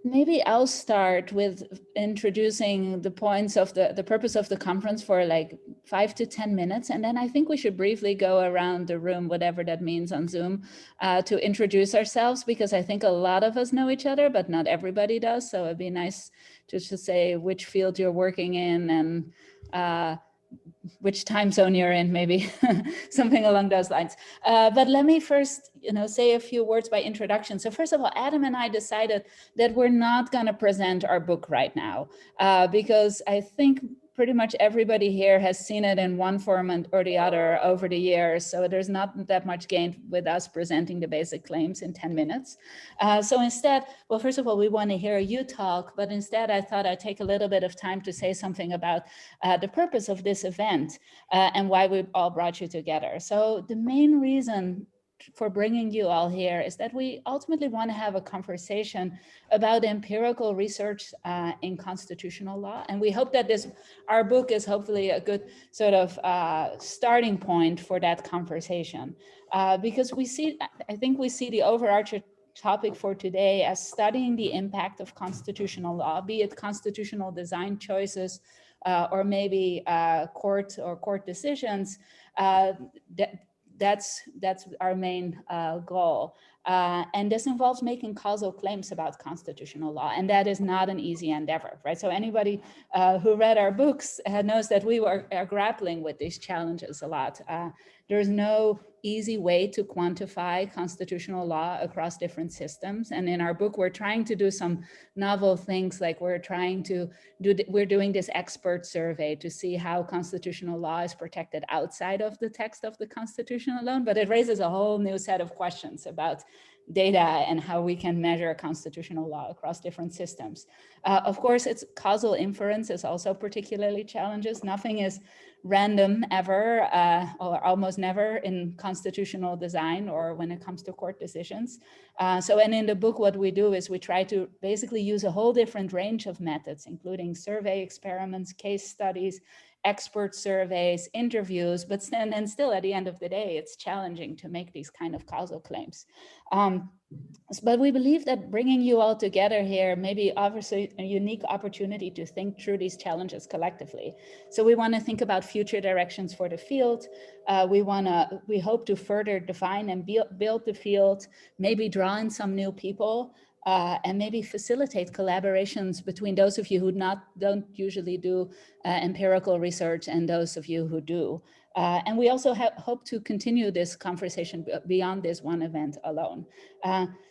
Maybe I'll start with introducing the points of the purpose of the conference for like 5 to 10 minutes. And then I think we should briefly go around the room, whatever that means on Zoom, to introduce ourselves, because I think a lot of us know each other, but not everybody does. So it'd be nice just to say which field you're working in and which time zone you're in, maybe something along those lines. But let me first, say a few words by introduction. So first of all, Adam and I decided that we're not going to present our book right now because I think pretty much everybody here has seen it in one form or the other over the years. So there's not that much gained with us presenting the basic claims in 10 minutes. So instead, well, first of all, we want to hear you talk, but instead I thought I'd take a little bit of time to say something about the purpose of this event and why we all brought you together. So the main reason for bringing you all here is that we ultimately want to have a conversation about empirical research in constitutional law. And we hope that our book is hopefully a good sort of starting point for that conversation. Because I think we see the overarching topic for today as studying the impact of constitutional law, be it constitutional design choices, or maybe court decisions. That's our main goal. And this involves making causal claims about constitutional law, and that is not an easy endeavor, right? So anybody who read our books knows that we are grappling with these challenges a lot. There's no easy way to quantify constitutional law across different systems. And in our book, we're trying to do some novel things, like we're doing this expert survey to see how constitutional law is protected outside of the text of the Constitution alone, but it raises a whole new set of questions about data and how we can measure constitutional law across different systems. Of course, it's causal inference is also particularly challenging. Nothing is random ever, or almost never in constitutional design or when it comes to court decisions. And in the book, what we do is we try to basically use a whole different range of methods, including survey experiments, case studies, expert surveys, interviews, but then still at the end of the day, it's challenging to make these kind of causal claims. But we believe that bringing you all together here may be obviously a unique opportunity to think through these challenges collectively. So we want to think about future directions for the field. We hope to further define and build the field, maybe draw in some new people, and maybe facilitate collaborations between those of you who don't usually do empirical research and those of you who do. And we also hope to continue this conversation beyond this one event alone.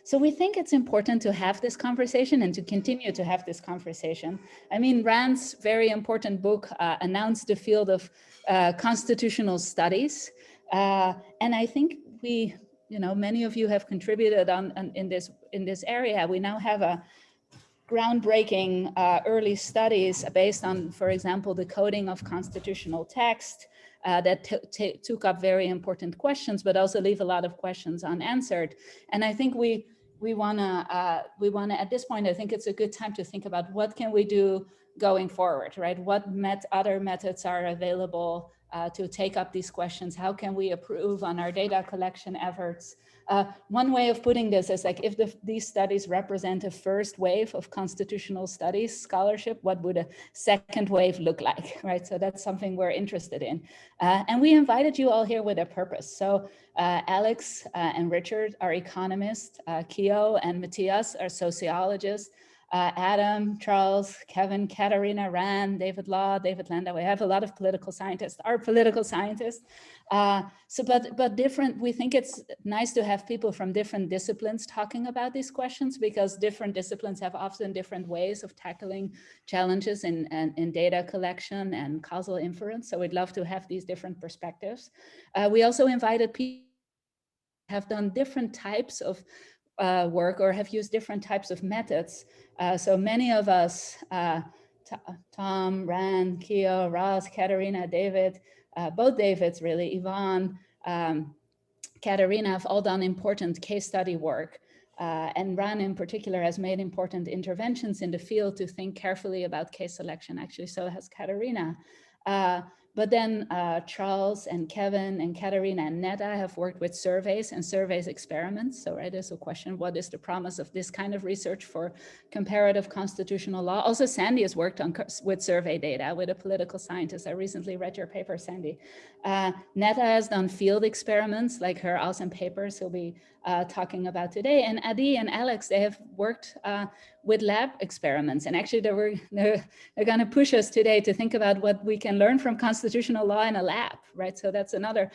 So we think it's important to have this conversation and to continue to have this conversation. I mean, Rand's very important book announced the field of constitutional studies. And I think many of you have contributed in this area. We now have a groundbreaking early studies based on, for example, the coding of constitutional text that took up very important questions, but also leave a lot of questions unanswered. And I think we want to, at this point, I think it's a good time to think about what can we do going forward, right? What other methods are available to take up these questions? How can we improve on our data collection efforts? One way of putting this is like, if these studies represent a first wave of constitutional studies scholarship, what would a second wave look like, right? So that's something we're interested in. And we invited you all here with a purpose. So Alex and Richard are economists, Keo and Matthias are sociologists, Adam, Charles, Kevin, Katarina, Rand, David Law, David Landa. We have a lot of political scientists, political scientists. But different, we think it's nice to have people from different disciplines talking about these questions, because different disciplines have often different ways of tackling challenges in data collection and causal inference. So we'd love to have these different perspectives. We also invited people who have done different types of work or have used different types of methods. So many of us, Tom, Rand, Keo, Ross, Katarina, David, both Davids really, Yvonne, Katarina have all done important case study work. And Rand in particular has made important interventions in the field to think carefully about case selection, actually, so has Katarina. But then Charles and Kevin and Katerina and Netta have worked with surveys and surveys experiments. So there's a question, what is the promise of this kind of research for comparative constitutional law? Also, Sandy has worked on with survey data with a political scientist. I recently read your paper, Sandy. Netta has done field experiments like her awesome papers he'll be talking about today. And Adi and Alex, they have worked with lab experiments. And actually they're going to push us today to think about what we can learn from constitutional law in a lab, right? So that's another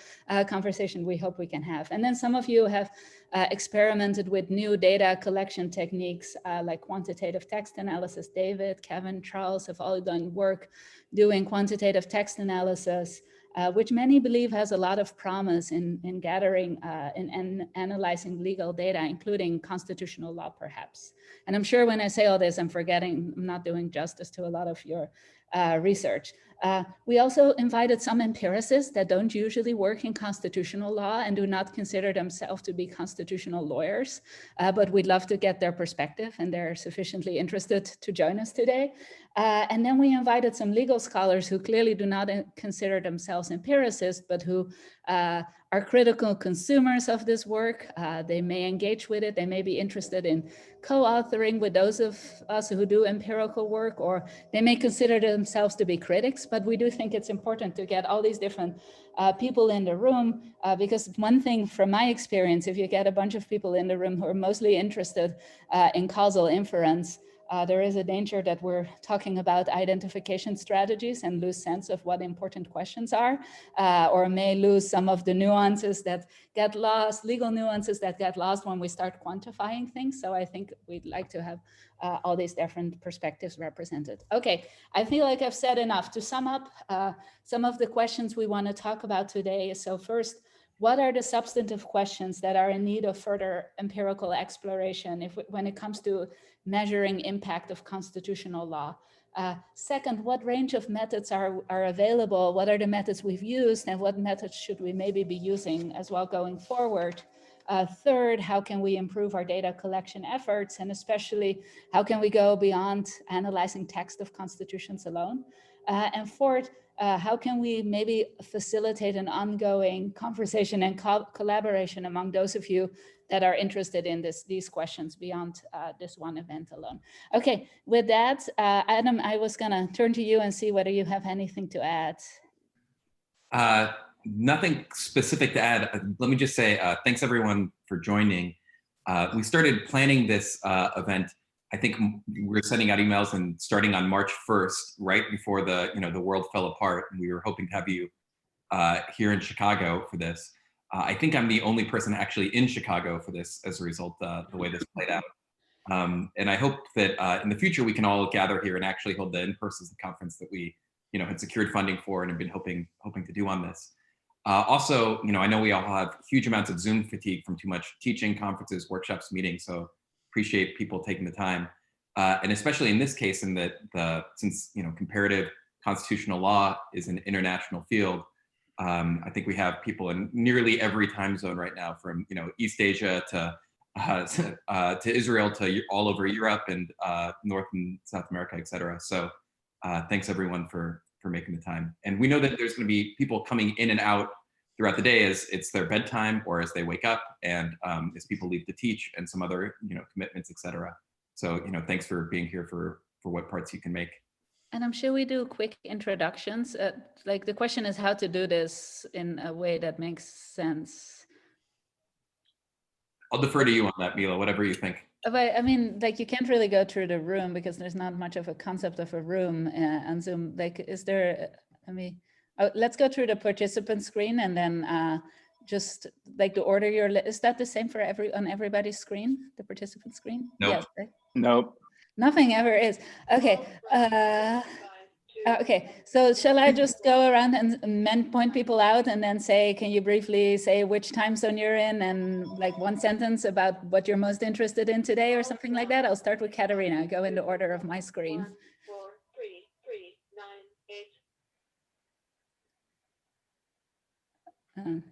conversation we hope we can have. And then some of you have experimented with new data collection techniques like quantitative text analysis. David, Kevin, Charles have all done work doing quantitative text analysis, which many believe has a lot of promise in gathering and analyzing legal data, including constitutional law, perhaps. And I'm sure when I say all this, I'm not doing justice to a lot of your research. We also invited some empiricists that don't usually work in constitutional law and do not consider themselves to be constitutional lawyers, but we'd love to get their perspective, and they're sufficiently interested to join us today. And then we invited some legal scholars who clearly do not consider themselves empiricists, but who are critical consumers of this work. They may engage with it. They may be interested in co-authoring with those of us who do empirical work, or they may consider themselves to be critics. But we do think it's important to get all these different people in the room, because one thing from my experience, if you get a bunch of people in the room who are mostly interested in causal inference, there is a danger that we're talking about identification strategies and lose sense of what important questions are, or may lose some of the nuances that get lost, legal nuances that get lost when we start quantifying things. So I think we'd like to have all these different perspectives represented. Okay, I feel like I've said enough. To sum up some of the questions we want to talk about today. So first, what are the substantive questions that are in need of further empirical exploration when it comes to measuring impact of constitutional law? Second, what range of methods are available? What are the methods we've used, and what methods should we maybe be using as well going forward? Third, how can we improve our data collection efforts, and especially how can we go beyond analyzing text of constitutions alone? And fourth, how can we maybe facilitate an ongoing conversation and collaboration among those of you that are interested in these questions beyond this one event alone? Okay, with that, Adam, I was gonna turn to you and see whether you have anything to add. Nothing specific to add. Let me just say thanks everyone for joining. We started planning this event. I think we were sending out emails and starting on March 1st, right before the world fell apart, and we were hoping to have you here in Chicago for this. I think I'm the only person actually in Chicago for this as a result of the way this played out. And I hope that in the future we can all gather here and actually hold the in-person conference that we had secured funding for and have been hoping to do on this. Also, I know we all have huge amounts of Zoom fatigue from too much teaching, conferences, workshops, meetings. So appreciate people taking the time, and especially in this case, in that since comparative constitutional law is an international field, I think we have people in nearly every time zone right now, from East Asia to Israel to all over Europe and North and South America, et cetera. So thanks everyone for making the time. And we know that there's going to be people coming in and out throughout the day as it's their bedtime or as they wake up, and as people leave to teach and some other commitments, et cetera. So thanks for being here for what parts you can make. And I'm sure we do quick introductions. Like the question is how to do this in a way that makes sense. I'll defer to you on that, Mila, whatever you think. But I mean, like you can't really go through the room because there's not much of a concept of a room on Zoom. Like, is there, let's go through the participant screen and then just like the order is that the same for on everybody's screen, the participant screen? Nope. Yes, right? Nope. Nothing ever is. Okay. Okay, so shall I just go around and point people out and then say, can you briefly say which time zone you're in and like one sentence about what you're most interested in today or something like that? I'll start with Katerina, go in the order of my screen. 1, 4, 3, 3, 9, 8.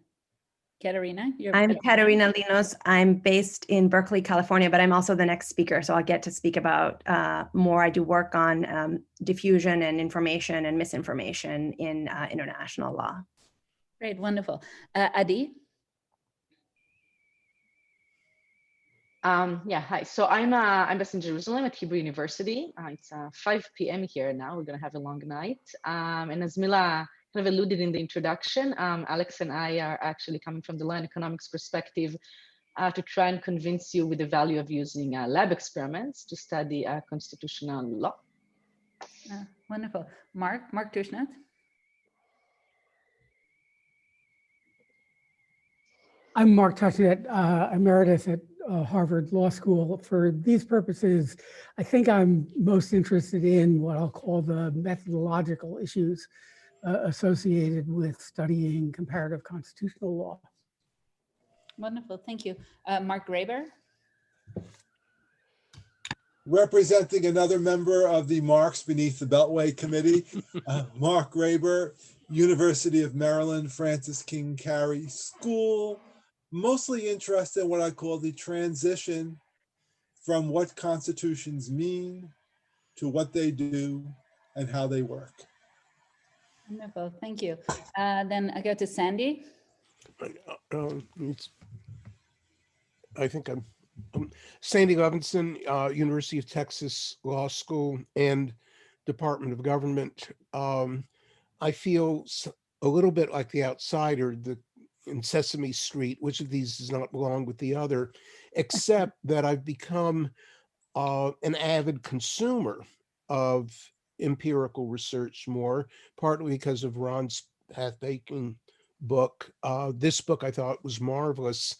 Katerina, I'm Katerina Linos. I'm based in Berkeley, California, but I'm also the next speaker. So I'll get to speak about more. I do work on diffusion and information and misinformation in international law. Great, wonderful. Adi? Yeah, hi. So I'm based in Jerusalem at Hebrew University. It's 5 p.m. here now. We're going to have a long night. And as Mila kind of alluded in the introduction, Alex and I are actually coming from the law and economics perspective to try and convince you with the value of using lab experiments to study constitutional law. Wonderful. Mark Tushnet? I'm Mark Tushnet, emeritus at Harvard Law School. For these purposes, I think I'm most interested in what I'll call the methodological issues associated with studying comparative constitutional law. Wonderful, thank you. Mark Graber? Representing another member of the Marks Beneath the Beltway Committee, Mark Graber, University of Maryland, Francis King Carey School, mostly interested in what I call the transition from what constitutions mean to what they do and how they work. Wonderful, thank you. Then I go to Sandy. I think I'm Sandy Levinson, University of Texas Law School and Department of Government. I feel a little bit like the outsider in Sesame Street. Which of these does not belong with the other, except that I've become an avid consumer of empirical research more, partly because of Ron's path-making book. This book I thought was marvelous.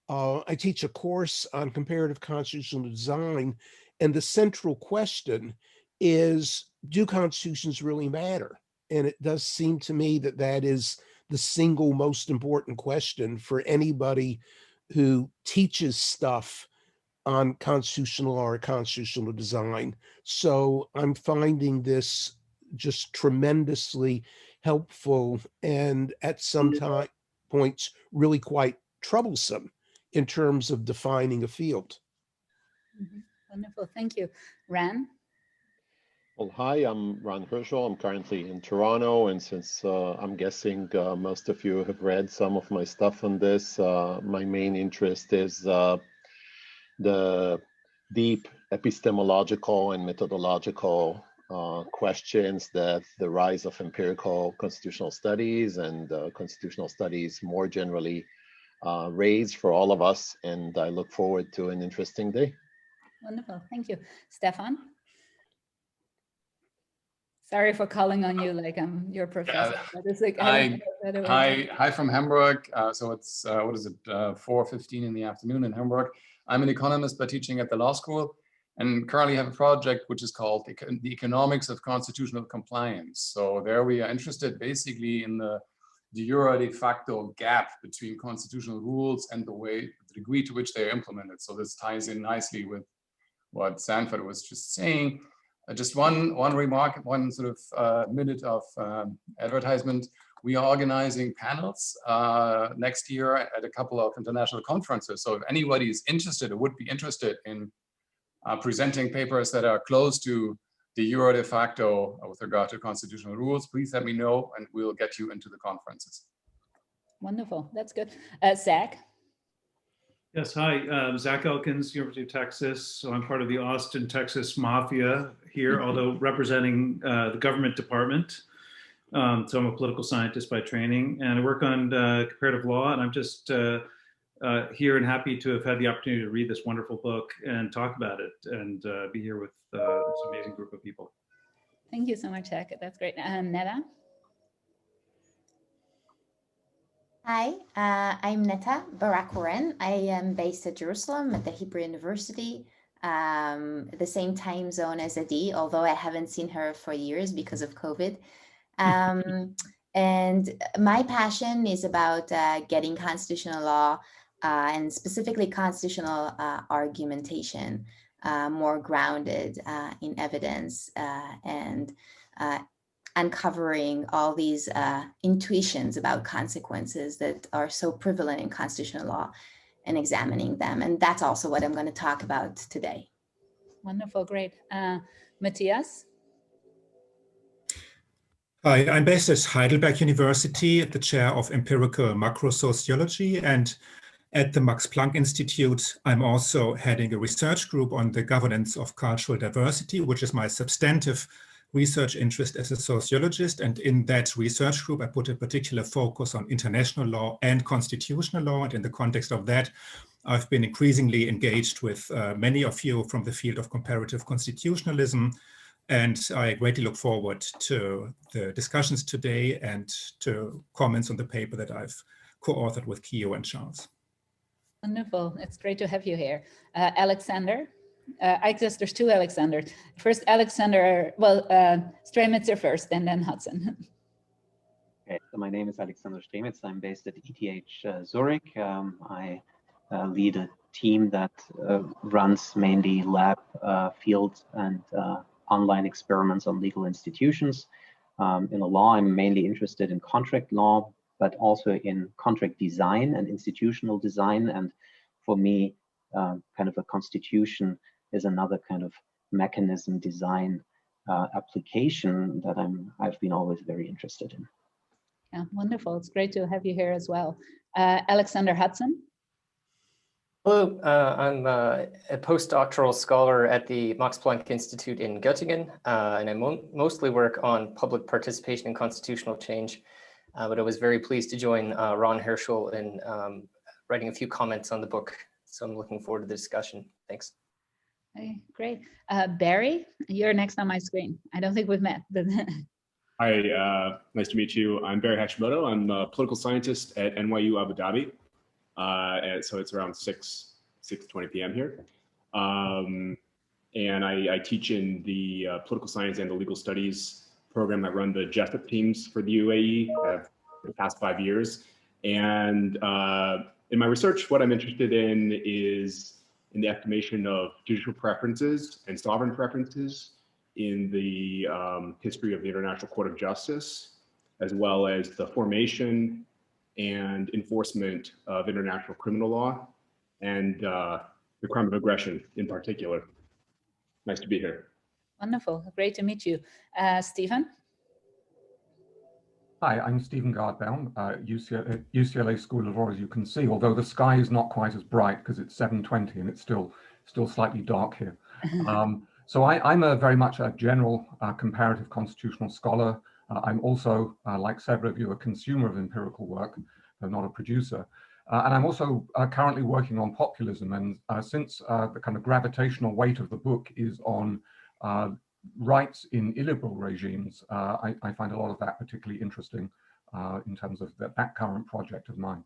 I teach a course on comparative constitutional design, and the central question is, do constitutions really matter? And it does seem to me that that is the single most important question for anybody who teaches stuff on constitutional law or constitutional design. So I'm finding this just tremendously helpful and at some points really quite troublesome in terms of defining a field. Wonderful, thank you. Ran? Well, hi, I'm Ron Herschel. I'm currently in Toronto, and since I'm guessing most of you have read some of my stuff on this, my main interest is the deep epistemological and methodological questions that the rise of empirical constitutional studies and constitutional studies more generally raise for all of us, and I look forward to an interesting day. Wonderful, thank you. Stefan? Sorry for calling on you like I'm your professor. But it's like, hi from Hamburg. So it's, what is it, 4:15 in the afternoon in Hamburg. I'm an economist by teaching at the law school and currently have a project which is called the Economics of Constitutional Compliance. So there we are interested basically in the de jure de facto gap between constitutional rules and the degree to which they are implemented. So this ties in nicely with what Sanford was just saying. Just one remark, one sort of minute of advertisement. We are organizing panels next year at a couple of international conferences. So if anybody is interested or would be interested in presenting papers that are close to the jure de facto with regard to constitutional rules, please let me know and we'll get you into the conferences. Wonderful, that's good. Zach? Yes, hi, Zach Elkins, University of Texas. So I'm part of the Austin, Texas Mafia here, although representing the government department. So I'm a political scientist by training, and I work on comparative law, and I'm just here and happy to have had the opportunity to read this wonderful book and talk about it and be here with this amazing group of people. Thank you so much, Zach. That's great. Neda? Hi, I'm Neta Barakouren. I am based at Jerusalem at the Hebrew University, the same time zone as Adi, although I haven't seen her for years because of COVID. And my passion is about getting constitutional law and specifically constitutional argumentation more grounded in evidence and uncovering all these intuitions about consequences that are so prevalent in constitutional law and examining them. And that's also what I'm going to talk about today. Wonderful, great. Matthias? Hi, I'm based at Heidelberg University, the chair of empirical macro-sociology, and at the Max Planck Institute, I'm also heading a research group on the governance of cultural diversity, which is my substantive research interest as a sociologist. And in that research group, I put a particular focus on international law and constitutional law. And in the context of that, I've been increasingly engaged with many of you from the field of comparative constitutionalism. And I greatly look forward to the discussions today and to comments on the paper that I've co-authored with Kio and Charles. Wonderful. It's great to have you here. Alexander? I guess there's two Alexanders. First, Alexander, well, Streimitzer first, and then Hudson. Okay, so my name is Alexander Streimitzer. I'm based at ETH Zurich. I lead a team that runs mainly lab, field, and online experiments on legal institutions. In the law, I'm mainly interested in contract law, but also in contract design and institutional design. And for me, kind of a constitution is another kind of mechanism design application that I've been always very interested in. Yeah, wonderful. It's great to have you here as well. Alexander Hudson. Hello, I'm a postdoctoral scholar at the Max Planck Institute in Göttingen, and I mostly work on public participation in constitutional change. But I was very pleased to join Ron Herschel in writing a few comments on the book. So I'm looking forward to the discussion. Thanks. Okay, great. Barry, you're next on my screen. I don't think we've met. Hi, nice to meet you. I'm Barry Hashimoto. I'm a political scientist at NYU Abu Dhabi. And so it's around 6:20 p.m. here. And I teach in the political science and the legal studies program. I run the Jessup teams for the UAE for the past 5 years. And in my research, what I'm interested in is in the estimation of judicial preferences and sovereign preferences in the history of the International Court of Justice, as well as the formation and enforcement of international criminal law and the crime of aggression in particular. Nice to be here. Wonderful, great to meet you. Stephen? Hi, I'm Stephen Gardbaum, UCLA School of Law, as you can see, although the sky is not quite as bright because it's 7:20 and it's still slightly dark here. So I'm very much a general comparative constitutional scholar. I'm also, like several of you, a consumer of empirical work, though not a producer. And I'm also currently working on populism. And since the kind of gravitational weight of the book is on rights in illiberal regimes, I find a lot of that particularly interesting in terms of that current project of mine.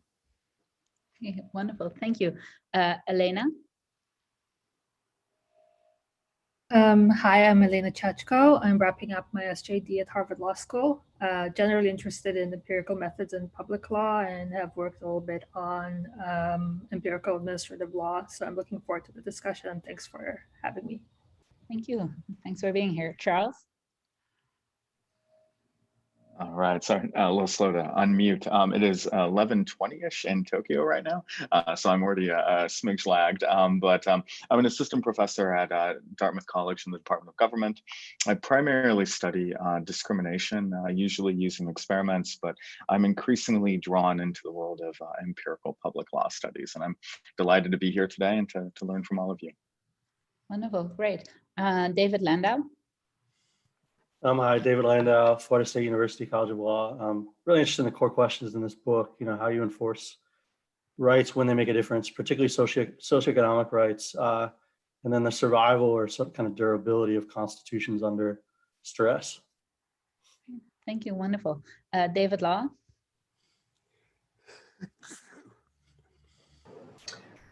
Okay, wonderful, thank you. Elena? Hi, I'm Elena Chachko. I'm wrapping up my SJD at Harvard Law School. Generally interested in empirical methods in public law and have worked a little bit on empirical administrative law. So I'm looking forward to the discussion. Thanks for having me. Thank you. Thanks for being here. Charles? All right, sorry, a little slow to unmute. It is 11:20-ish in Tokyo right now, so I'm already a smidge lagged, but I'm an assistant professor at Dartmouth College in the Department of Government. I primarily study discrimination, usually using experiments, but I'm increasingly drawn into the world of empirical public law studies, and I'm delighted to be here today and to learn from all of you. Wonderful, great. David Landau? Hi, David Landau, Florida State University College of Law. I'm really interested in the core questions in this book, how you enforce rights when they make a difference, particularly socioeconomic rights, and then the survival or some kind of durability of constitutions under stress. Thank you, wonderful. David Law?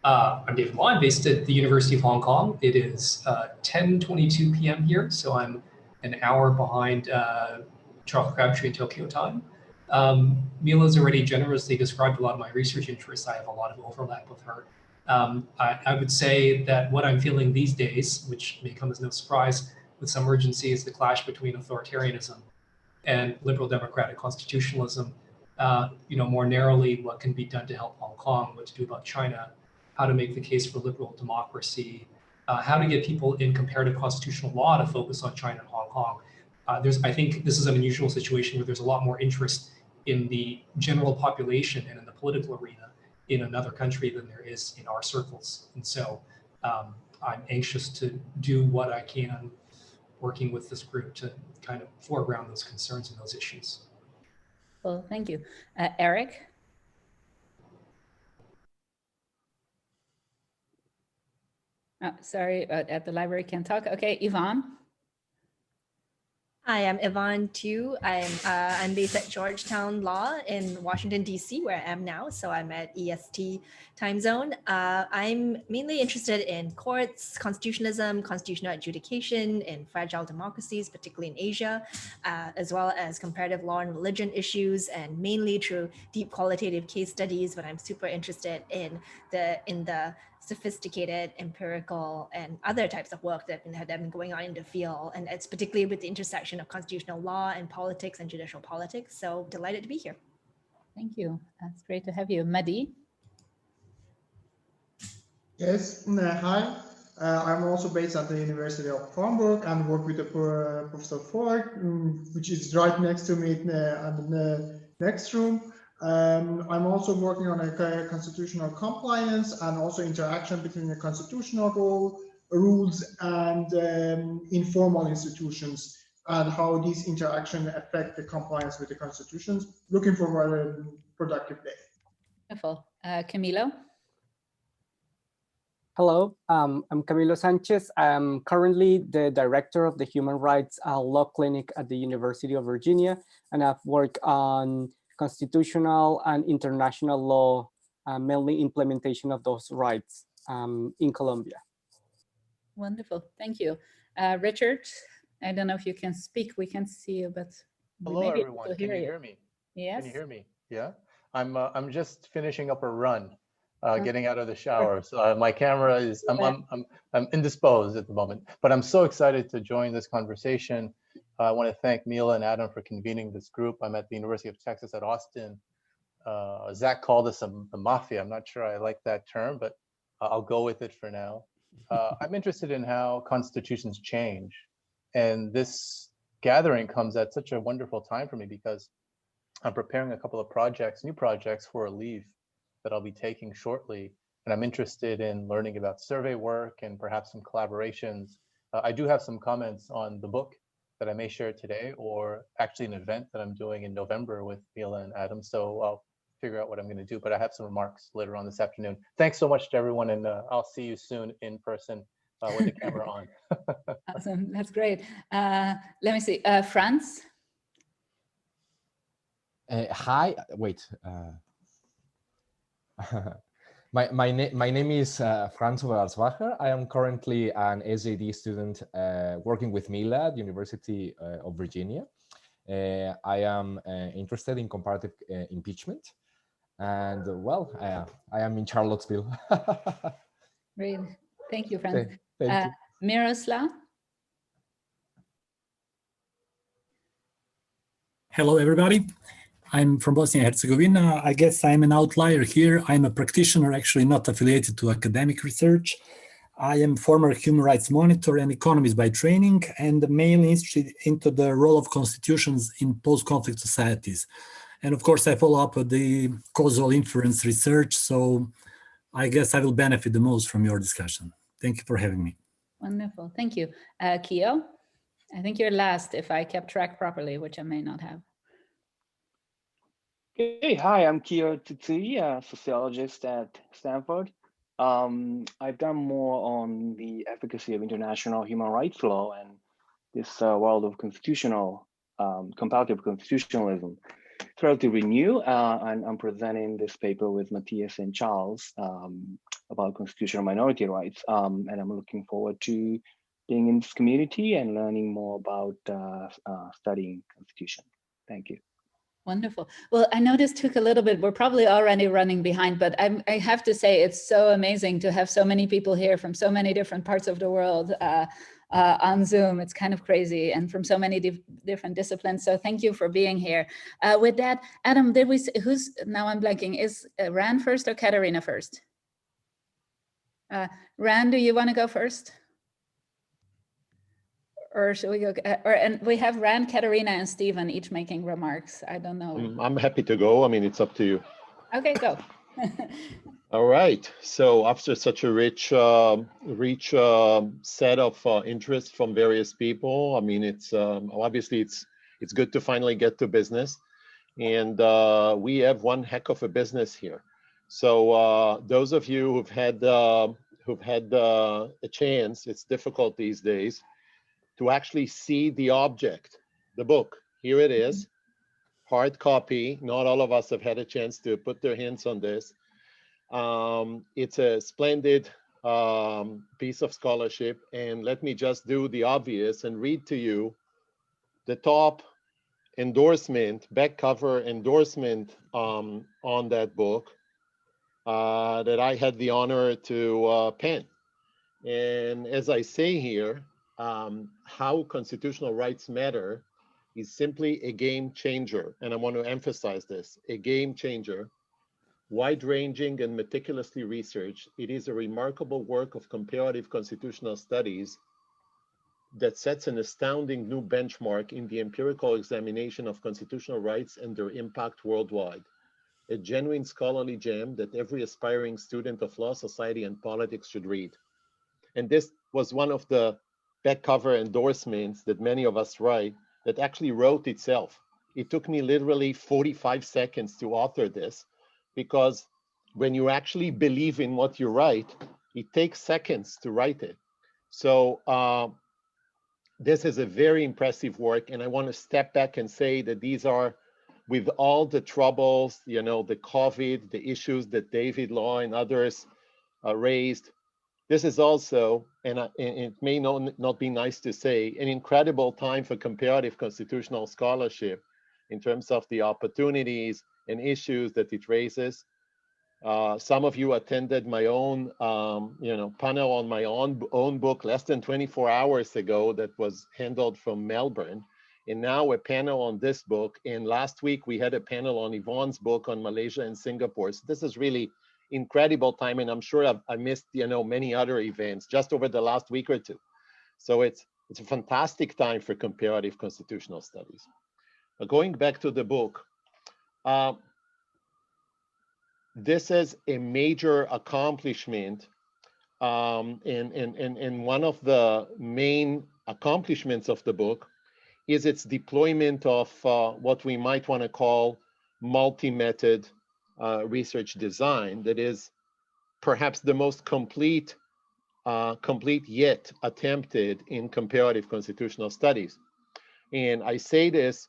I'm David Law, I'm based at the University of Hong Kong. It is 10:22 p.m. here, so I'm an hour behind Charles Crabtree in Tokyo time. Mila's already generously described a lot of my research interests. I have a lot of overlap with her. I would say that what I'm feeling these days, which may come as no surprise with some urgency, is the clash between authoritarianism and liberal democratic constitutionalism. More narrowly, what can be done to help Hong Kong, what to do about China, how to make the case for liberal democracy, how to get people in comparative constitutional law to focus on China and Hong Kong. I think this is an unusual situation where there's a lot more interest in the general population and in the political arena in another country than there is in our circles. And so I'm anxious to do what I can working with this group to kind of foreground those concerns and those issues. Well, thank you. Eric? Oh, sorry, at the library can't talk. Okay, Yvonne? Hi, I'm Yvonne Tu. I'm based at Georgetown Law in Washington, D.C., where I am now. So I'm at EST time zone. I'm mainly interested in courts, constitutionalism, constitutional adjudication in fragile democracies, particularly in Asia, as well as comparative law and religion issues, and mainly through deep qualitative case studies. But I'm super interested in the sophisticated empirical and other types of work that have been going on in the field. And it's particularly with the intersection of constitutional law and politics and judicial politics. So delighted to be here. Thank you. That's great to have you. Madi? Yes, hi. I'm also based at the University of Hamburg and work with Professor Falk, which is right next to me in the next room. I'm also working on a constitutional compliance and also interaction between the constitutional rules and informal institutions and how these interactions affect the compliance with the constitutions. Looking forward to a productive day. Wonderful. Camilo? Hello, I'm Camilo Sanchez. I'm currently the director of the Human Rights Law Clinic at the University of Virginia, and I've worked on constitutional and international law, mainly implementation of those rights in Colombia. Wonderful, thank you. Richard, I don't know if you can speak, we can see you, but hello maybe everyone, can you hear me? Yes. Can you hear me? Yeah, I'm just finishing up a run, getting out of the shower. So my camera is, I'm indisposed at the moment, but I'm so excited to join this conversation. I want to thank Mila and Adam for convening this group. I'm at the University of Texas at Austin. Zach called us the mafia. I'm not sure I like that term, but I'll go with it for now. I'm interested in how constitutions change. And this gathering comes at such a wonderful time for me because I'm preparing a couple of projects, new projects for a leave that I'll be taking shortly. And I'm interested in learning about survey work and perhaps some collaborations. I do have some comments on the book that I may share today, or actually an event that I'm doing in November with Mila and Adam. So I'll figure out what I'm going to do, but I have some remarks later on this afternoon. Thanks so much to everyone, and I'll see you soon in person with the camera on. Awesome, that's great. Let me see, Franz? Hi, wait. My name is Franz Oberalsbacher. I am currently an SJD student working with Mila at the University of Virginia. I am interested in comparative impeachment. And well, I am in Charlottesville. Great, thank you, Franz. Thank you. Miroslav? Hello, everybody. I'm from Bosnia and Herzegovina. I guess I'm an outlier here. I'm a practitioner, actually not affiliated to academic research. I am former human rights monitor and economist by training, and mainly interested into the role of constitutions in post-conflict societies. And of course, I follow up with the causal inference research, so I guess I will benefit the most from your discussion. Thank you for having me. Wonderful, thank you. Kio, I think you're last if I kept track properly, which I may not have. Hey, hi, I'm Kio Tutsui, a sociologist at Stanford. I've done more on the efficacy of international human rights law and this world of constitutional, comparative constitutionalism. It's relatively new, and I'm presenting this paper with Matthias and Charles about constitutional minority rights. And I'm looking forward to being in this community and learning more about studying constitution. Thank you. Wonderful. Well, I know this took a little bit, we're probably already running behind, but I have to say it's so amazing to have so many people here from so many different parts of the world. on Zoom. It's kind of crazy, and from so many different disciplines. So thank you for being here. With that, Adam, now I'm blanking, is Ran first or Katerina first? Ran, do you want to go first? Or should we go? And we have Ran, Katerina, and Stephen each making remarks. I don't know. I'm happy to go. I mean, it's up to you. Okay, go. All right. So after such a rich set of interests from various people, I mean, it's obviously it's good to finally get to business, and we have one heck of a business here. So those of you who've had a chance, it's difficult these days, to actually see the object, the book. Here it is, hard copy. Not all of us have had a chance to put their hands on this. It's a splendid piece of scholarship. And let me just do the obvious and read to you the top endorsement, back cover endorsement on that book that I had the honor to pen. And as I say here, how constitutional rights matter is simply a game changer. And I want to emphasize this, a game changer. Wide-ranging and meticulously researched, it is a remarkable work of comparative constitutional studies that sets an astounding new benchmark in the empirical examination of constitutional rights and their impact worldwide. A genuine scholarly gem that every aspiring student of law, society, and politics should read. And this was one of the back cover endorsements that many of us write that actually wrote itself. It took me literally 45 seconds to author this, because when you actually believe in what you write, it takes seconds to write it. So this is a very impressive work. And I want to step back and say that these are, with all the troubles, you know, the COVID, the issues that David Law and others raised, this is also, and it may not be nice to say, an incredible time for comparative constitutional scholarship in terms of the opportunities and issues that it raises. Some of you attended my own, panel on my own book less than 24 hours ago that was handled from Melbourne, and now a panel on this book. And last week we had a panel on Yvonne's book on Malaysia and Singapore. So this is really incredible time, and I'm sure I missed many other events just over the last week or two. So it's a fantastic time for comparative constitutional studies. But going back to the book, this is a major accomplishment, and one of the main accomplishments of the book is its deployment of what we might want to call multi-method research design that is perhaps the most complete yet attempted in comparative constitutional studies. And I say this,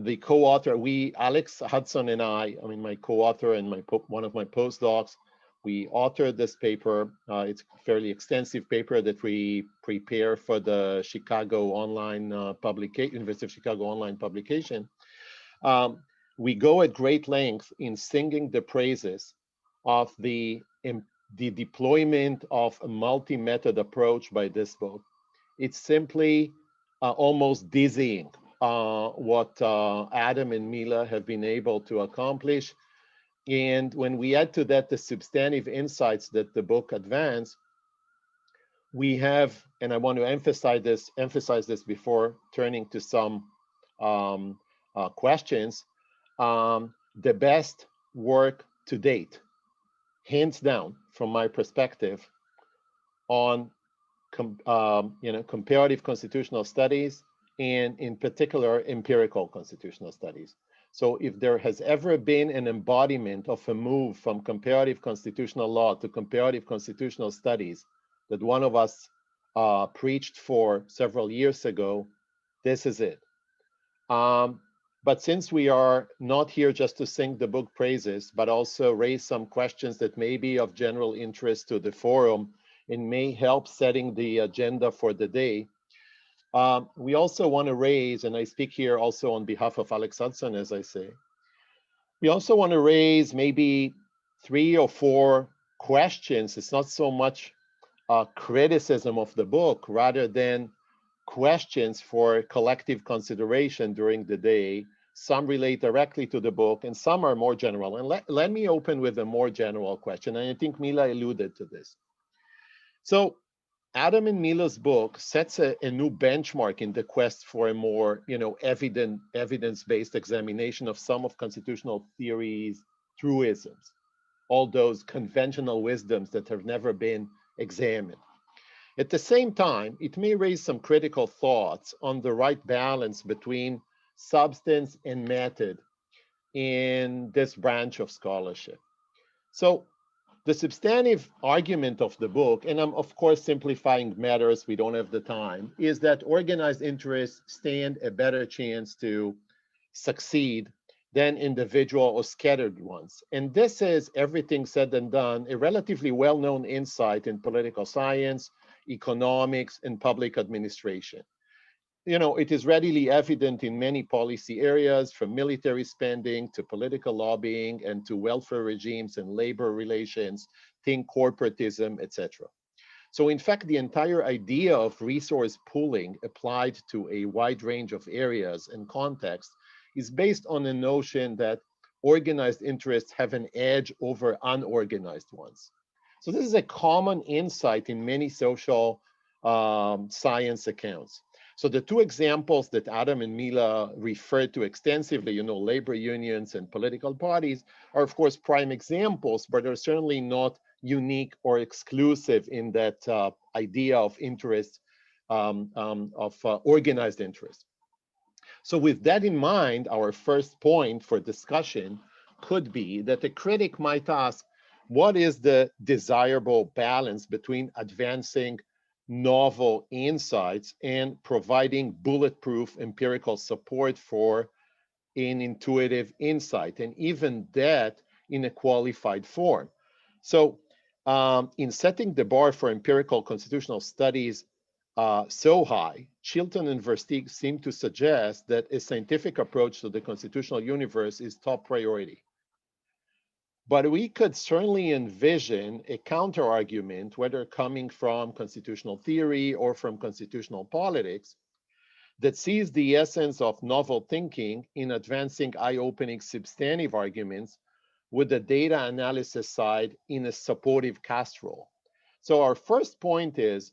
the co-author, Alex Hudson and I mean, my co-author and one of my postdocs, we authored this paper. It's a fairly extensive paper that we prepare for the Chicago online University of Chicago online publication. We go at great length in singing the praises of the deployment of a multi-method approach by this book. It's simply almost dizzying what Adam and Mila have been able to accomplish. And when we add to that the substantive insights that the book advanced, we have, and I want to emphasize this before turning to some questions, the best work to date, hands down, from my perspective, on comparative constitutional studies, and in particular empirical constitutional studies. So if there has ever been an embodiment of a move from comparative constitutional law to comparative constitutional studies that one of us preached for several years ago, this is it. But since we are not here just to sing the book praises, but also raise some questions that may be of general interest to the forum and may help setting the agenda for the day, we also want to raise, and I speak here also on behalf of Alex Hudson, as I say, we also want to raise maybe 3 or 4 questions. It's not so much criticism of the book rather than questions for collective consideration during the day. Some relate directly to the book and some are more general. And let me open with a more general question. And I think Mila alluded to this. So Adam and Mila's book sets a new benchmark in the quest for a more, evidence-based examination of some of constitutional theory's truisms, all those conventional wisdoms that have never been examined. At the same time, it may raise some critical thoughts on the right balance between substance and method in this branch of scholarship. So the substantive argument of the book, and I'm of course simplifying matters, we don't have the time, is that organized interests stand a better chance to succeed than individual or scattered ones. And this is, everything said and done, a relatively well-known insight in political science, economics, and public administration. It is readily evident in many policy areas, from military spending to political lobbying and to welfare regimes and labor relations, think corporatism, etc. So in fact, the entire idea of resource pooling applied to a wide range of areas and contexts is based on the notion that organized interests have an edge over unorganized ones. So this is a common insight in many social science accounts. So the two examples that Adam and Mila referred to extensively, labor unions and political parties, are of course prime examples, but are certainly not unique or exclusive in that idea of interest, organized interest. So with that in mind, our first point for discussion could be that a critic might ask, what is the desirable balance between advancing novel insights and providing bulletproof empirical support for an intuitive insight, and even that in a qualified form? So in setting the bar for empirical constitutional studies so high, Chilton and Versteeg seem to suggest that a scientific approach to the constitutional universe is top priority. But we could certainly envision a counter-argument, whether coming from constitutional theory or from constitutional politics, that sees the essence of novel thinking in advancing eye-opening substantive arguments with the data analysis side in a supportive cast role. So our first point is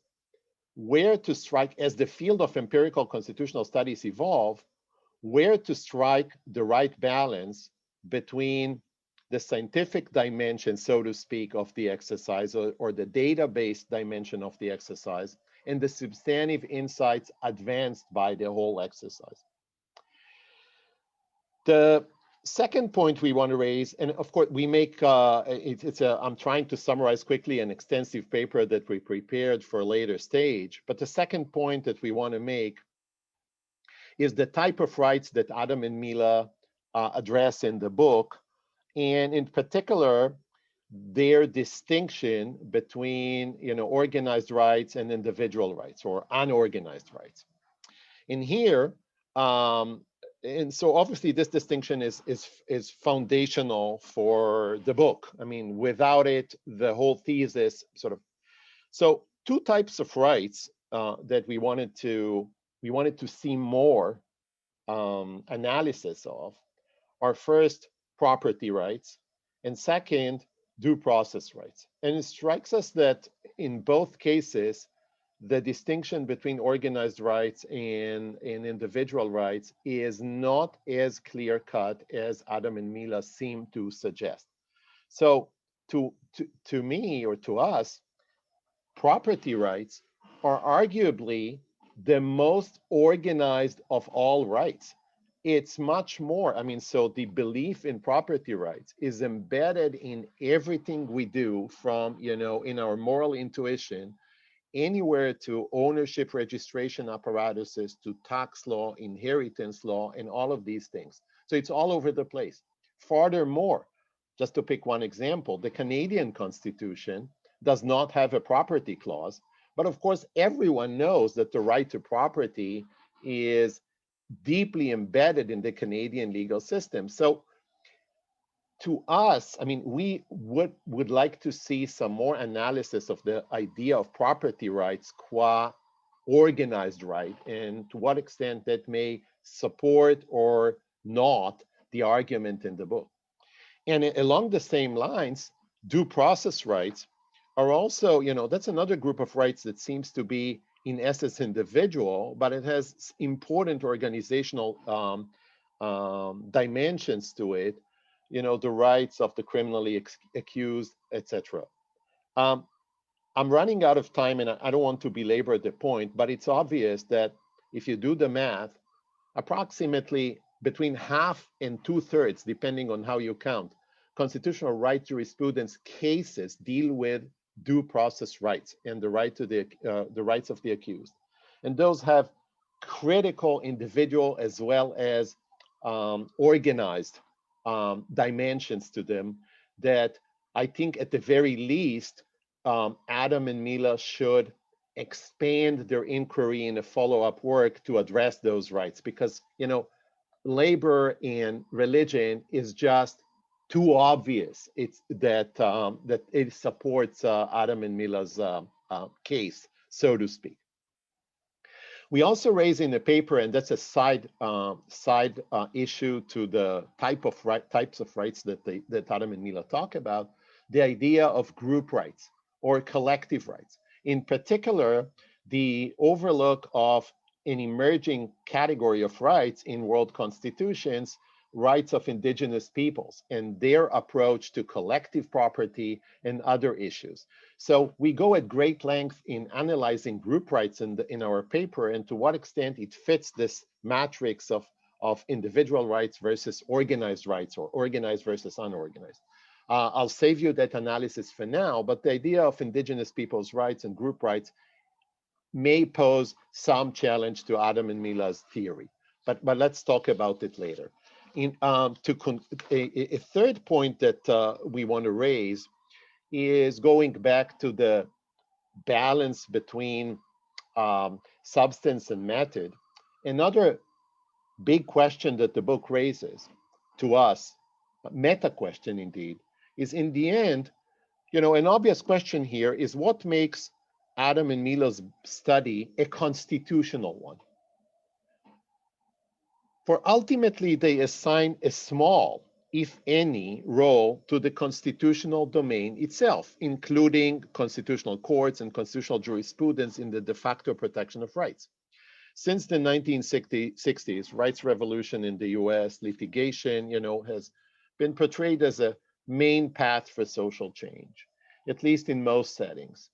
where to strike, as the field of empirical constitutional studies evolve, where to strike the right balance between the scientific dimension, so to speak, of the exercise, or the data-based dimension of the exercise, and the substantive insights advanced by the whole exercise. The second point we want to raise, and of course we make, I'm trying to summarize quickly an extensive paper that we prepared for a later stage, but the second point that we want to make is the type of rights that Adam and Mila address in the book, and in particular, their distinction between organized rights and individual rights, or unorganized rights. In here, and so obviously this distinction is foundational for the book. I mean, without it, the whole thesis sort of. So two types of rights that we wanted to see more analysis of are, first, property rights, and second, due process rights. And it strikes us that in both cases, the distinction between organized rights and individual rights is not as clear-cut as Adam and Mila seem to suggest. So to me, or to us, property rights are arguably the most organized of all rights. It's much more, so the belief in property rights is embedded in everything we do, from, in our moral intuition, anywhere to ownership registration apparatuses, to tax law, inheritance law, and all of these things. So it's all over the place. Furthermore, just to pick one example, the Canadian Constitution does not have a property clause, but of course, everyone knows that the right to property is deeply embedded in the Canadian legal system. So to us, I mean, we would like to see some more analysis of the idea of property rights qua organized right, and to what extent that may support or not the argument in the book. And along the same lines, due process rights are also, you know, that's another group of rights that seems to be in essence individual, but it has important organizational dimensions to it, you know, the rights of the criminally accused, etc. I'm running out of time and I don't want to belabor the point, but it's obvious that if you do the math, approximately between half and 2/3, depending on how you count, constitutional right jurisprudence cases deal with due process rights and the right to the rights of the accused. And those have critical individual as well as organized dimensions to them that I think at the very least, Adam and Mila should expand their inquiry in a follow-up work to address those rights, because, you know, labor and religion is just too obvious. It's that that it supports Adam and Mila's case, so to speak. We also raise in the paper, and that's a side issue to the types of rights that Adam and Mila talk about, the idea of group rights or collective rights. In particular, the overlook of an emerging category of rights in world constitutions, rights of indigenous peoples and their approach to collective property and other issues. So we go at great length in analyzing group rights in our paper and to what extent it fits this matrix of individual rights versus organized rights or organized versus unorganized. I'll save you that analysis for now, but the idea of indigenous people's rights and group rights may pose some challenge to Adam and Mila's theory, but let's talk about it later. A third point that we want to raise is going back to the balance between substance and method. Another big question that the book raises to us, a meta question indeed, is in the end, you know, an obvious question here is what makes Adam and Mila's study a constitutional one? For ultimately, they assign a small, if any, role to the constitutional domain itself, including constitutional courts and constitutional jurisprudence in the de facto protection of rights. Since the 1960s, rights revolution in the US, litigation, you know, has been portrayed as a main path for social change, at least in most settings.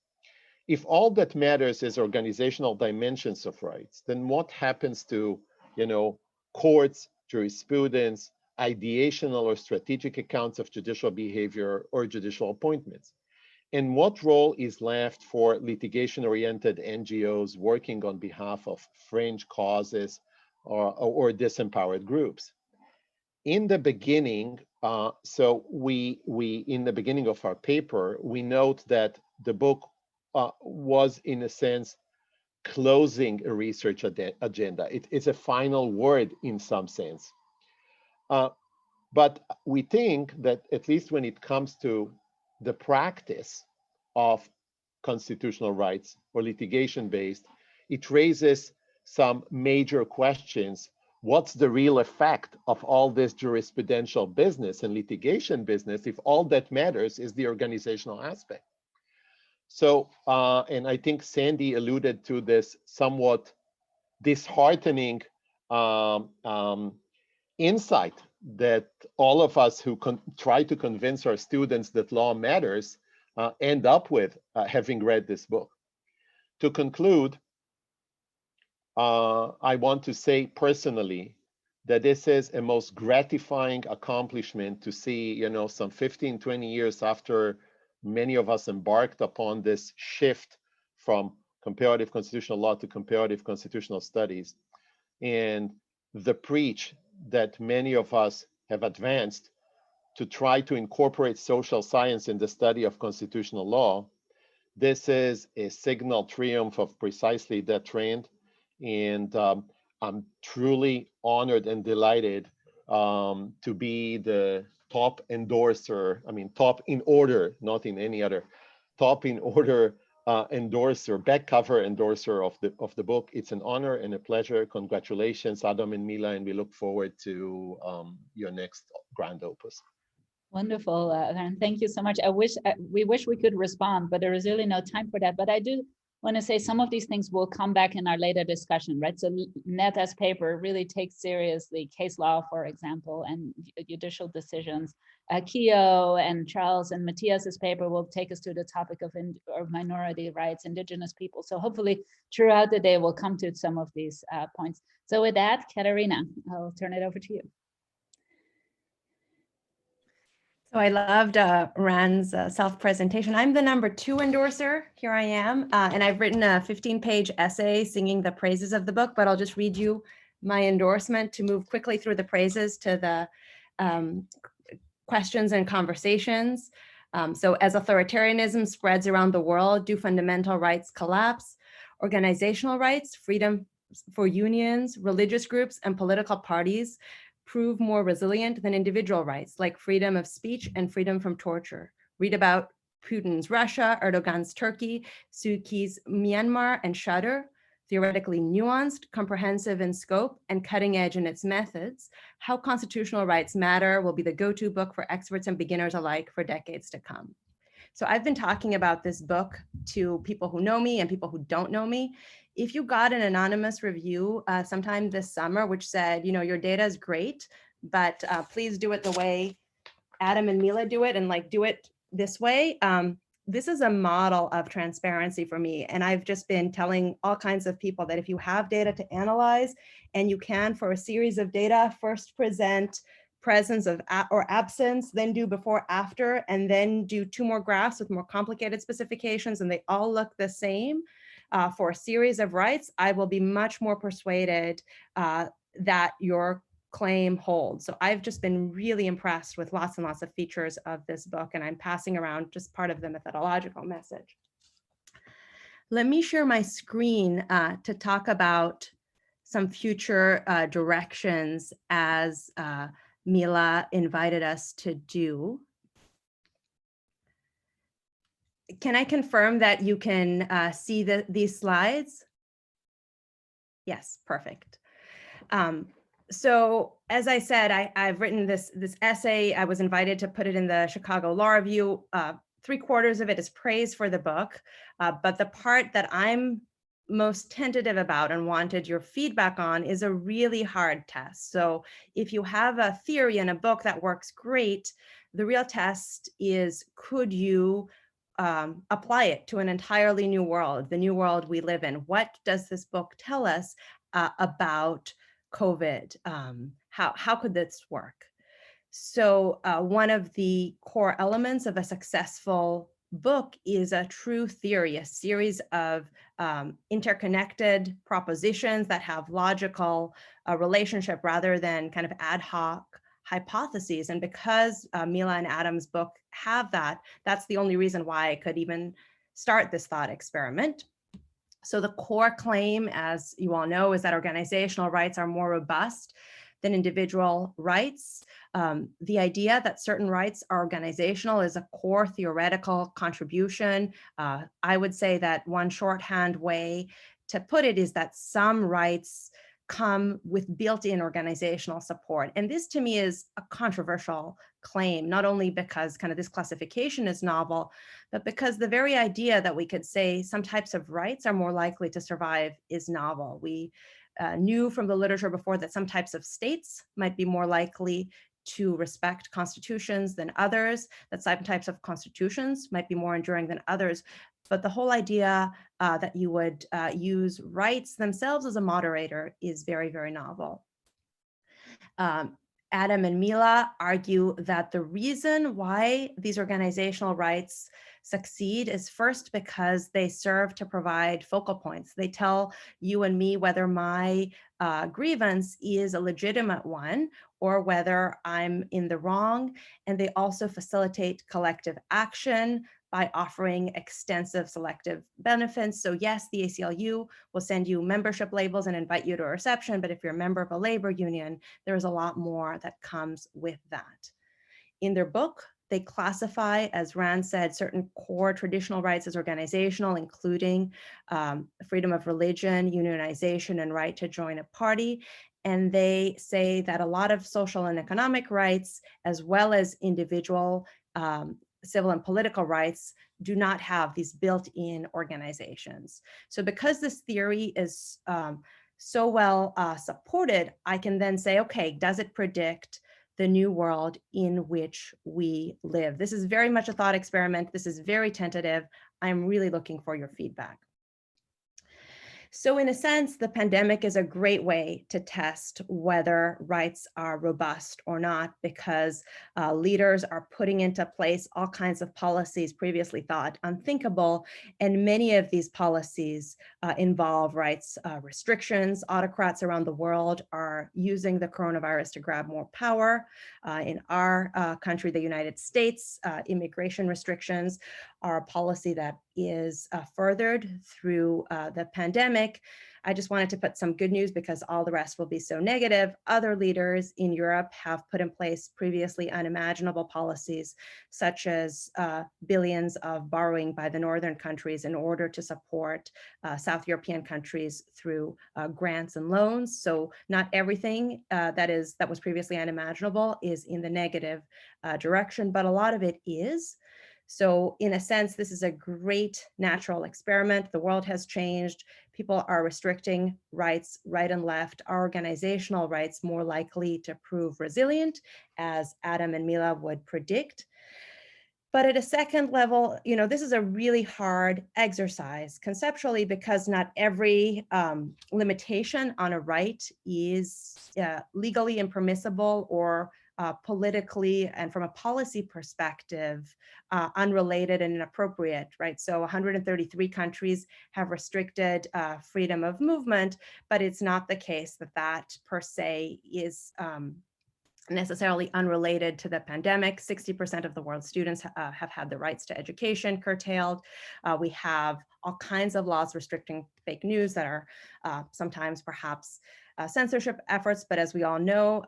If all that matters is organizational dimensions of rights, then what happens to, you know, courts, jurisprudence, ideational or strategic accounts of judicial behavior or judicial appointments? And what role is left for litigation-oriented NGOs working on behalf of fringe causes or disempowered groups? In the beginning, in the beginning of our paper, we note that the book was, in a sense, closing a research agenda. It is a final word in some sense. But we think that at least when it comes to the practice of constitutional rights or litigation-based, it raises some major questions. What's the real effect of all this jurisprudential business and litigation business if all that matters is the organizational aspect? So, and I think Sandy alluded to this somewhat disheartening insight that all of us who try to convince our students that law matters end up with having read this book. To conclude, I want to say personally that this is a most gratifying accomplishment to see, you know, some 15, 20 years after many of us embarked upon this shift from comparative constitutional law to comparative constitutional studies, and the preach that many of us have advanced to try to incorporate social science in the study of constitutional law. This is a signal triumph of precisely that trend, and I'm truly honored and delighted to be the top endorser, I mean, top in order, not in any other, top in order endorser, back cover endorser of the book. It's an honor and a pleasure. Congratulations, Adam and Mila, and we look forward to your next grand opus. Wonderful, and thank you so much. We wish we could respond, but there is really no time for that. But I do want to say some of these things will come back in our later discussion, right? So Neta's paper really takes seriously case law, for example, and judicial decisions. Keo and Charles and Matthias's paper will take us to the topic of minority rights, indigenous people. So hopefully throughout the day, we'll come to some of these points. So with that, Katarina, I'll turn it over to you. So I loved Ran's self-presentation. I'm the #2 endorser. Here I am. And I've written a 15-page essay singing the praises of the book, but I'll just read you my endorsement to move quickly through the praises to the questions and conversations. So as authoritarianism spreads around the world, do fundamental rights collapse? Organizational rights, freedom for unions, religious groups, and political parties prove more resilient than individual rights like freedom of speech and freedom from torture. Read about Putin's Russia, Erdogan's Turkey, Suu Kyi's Myanmar, and shudder. Theoretically nuanced, comprehensive in scope, and cutting edge in its methods, How Constitutional Rights Matter will be the go-to book for experts and beginners alike for decades to come. So I've been talking about this book to people who know me and people who don't know me. If you got an anonymous review sometime this summer, which said, you know, your data is great, but please do it the way Adam and Mila do it, and like do it this way. This is a model of transparency for me. And I've just been telling all kinds of people that if you have data to analyze, and you can for a series of data, first present presence of or absence, then do before, after, and then do 2 more graphs with more complicated specifications, and they all look the same for a series of rights, I will be much more persuaded that your claim holds. So I've just been really impressed with lots and lots of features of this book, and I'm passing around just part of the methodological message. Let me share my screen to talk about some future directions as Mila invited us to do. Can I confirm that you can see these slides? Yes, perfect. So as I said, I've written this essay. I was invited to put it in the Chicago Law Review. 3/4 of it is praise for the book, but the part that I'm most tentative about and wanted your feedback on is a really hard test. So if you have a theory in a book that works great, the real test is, could you apply it to an entirely new world, the new world we live in? What does this book tell us about COVID? How could this work? So one of the core elements of a successful book is a true theory, a series of interconnected propositions that have logical relationship rather than kind of ad hoc hypotheses. And because Mila and Adam's book have that, that's the only reason why I could even start this thought experiment. So the core claim, as you all know, is that organizational rights are more robust than individual rights. The idea that certain rights are organizational is a core theoretical contribution. I would say that one shorthand way to put it is that some rights come with built-in organizational support. And this to me is a controversial claim, not only because kind of this classification is novel, but because the very idea that we could say some types of rights are more likely to survive is novel. We knew from the literature before that some types of states might be more likely to respect constitutions than others, that some types of constitutions might be more enduring than others. But the whole idea that you would use rights themselves as a moderator is very, very novel. Adam and Mila argue that the reason why these organizational rights succeed is first because they serve to provide focal points. They tell you and me whether my grievance is a legitimate one or whether I'm in the wrong. And they also facilitate collective action by offering extensive selective benefits. So yes, the ACLU will send you membership labels and invite you to a reception, but if you're a member of a labor union, there's a lot more that comes with that. In their book, they classify, as Rand said, certain core traditional rights as organizational, including freedom of religion, unionization, and right to join a party. And they say that a lot of social and economic rights, as well as individual civil and political rights, do not have these built-in organizations. So because this theory is so well supported, I can then say, okay, does it predict the new world in which we live? This is very much a thought experiment. This is very tentative. I'm really looking for your feedback. So in a sense, the pandemic is a great way to test whether rights are robust or not, because leaders are putting into place all kinds of policies previously thought unthinkable. And many of these policies involve rights restrictions. Autocrats around the world are using the coronavirus to grab more power. In our country, the United States, immigration restrictions are a policy that is furthered through the pandemic. I just wanted to put some good news because all the rest will be so negative. Other leaders in Europe have put in place previously unimaginable policies, such as billions of borrowing by the northern countries in order to support South European countries through grants and loans. So not everything that was previously unimaginable is in the negative direction, but a lot of it is. So in a sense, this is a great natural experiment. The world has changed. People are restricting rights right and left. Our organizational rights more likely to prove resilient, as Adam and Mila would predict. But at a second level, this is a really hard exercise conceptually, because not every limitation on a right is legally impermissible or politically and from a policy perspective, unrelated and inappropriate, right? So 133 countries have restricted freedom of movement, but it's not the case that per se is necessarily unrelated to the pandemic. 60% of the world's students have had the rights to education curtailed. We have all kinds of laws restricting fake news that are sometimes perhaps censorship efforts, but as we all know,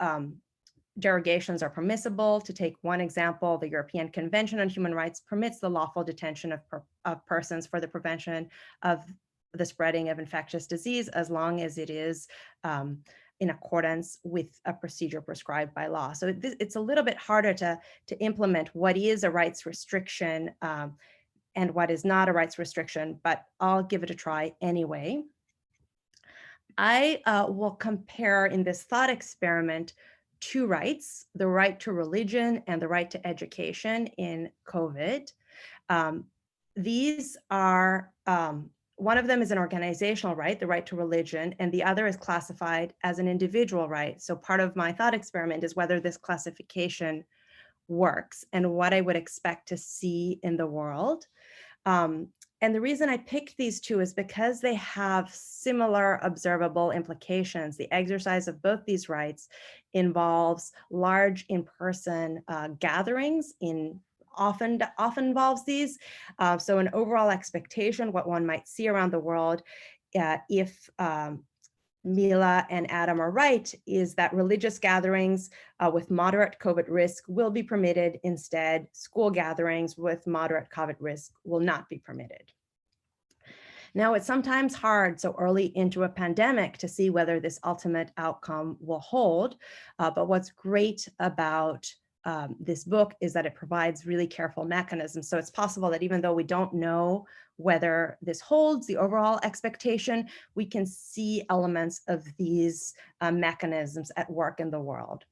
derogations are permissible. To take one example, the European Convention on Human Rights permits the lawful detention of persons for the prevention of the spreading of infectious disease, as long as it is in accordance with a procedure prescribed by law. So it's a little bit harder to implement what is a rights restriction and what is not a rights restriction, but I'll give it a try anyway. I will compare in this thought experiment two rights, the right to religion and the right to education in COVID. These are, one of them is an organizational right, the right to religion, and the other is classified as an individual right. So part of my thought experiment is whether this classification works and what I would expect to see in the world. And the reason I picked these two is because they have similar observable implications. The exercise of both these rights involves large in-person gatherings, often involves these. So an overall expectation, what one might see around the world, if Mila and Adam are right, is that religious gatherings with moderate COVID risk will be permitted. Instead, school gatherings with moderate COVID risk will not be permitted. Now, it's sometimes hard so early into a pandemic to see whether this ultimate outcome will hold, but what's great about this book is that it provides really careful mechanisms. So it's possible that even though we don't know whether this holds the overall expectation, we can see elements of these mechanisms at work in the world.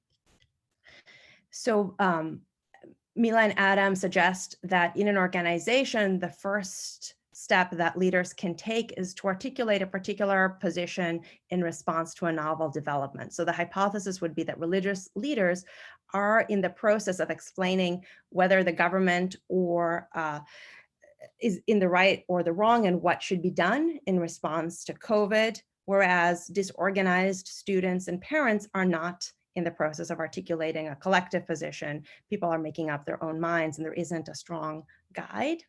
So Mila and Adam suggest that in an organization, the first step that leaders can take is to articulate a particular position in response to a novel development. So the hypothesis would be that religious leaders are in the process of explaining whether the government or is in the right or the wrong and what should be done in response to COVID, whereas disorganized students and parents are not in the process of articulating a collective position. People are making up their own minds and there isn't a strong guide.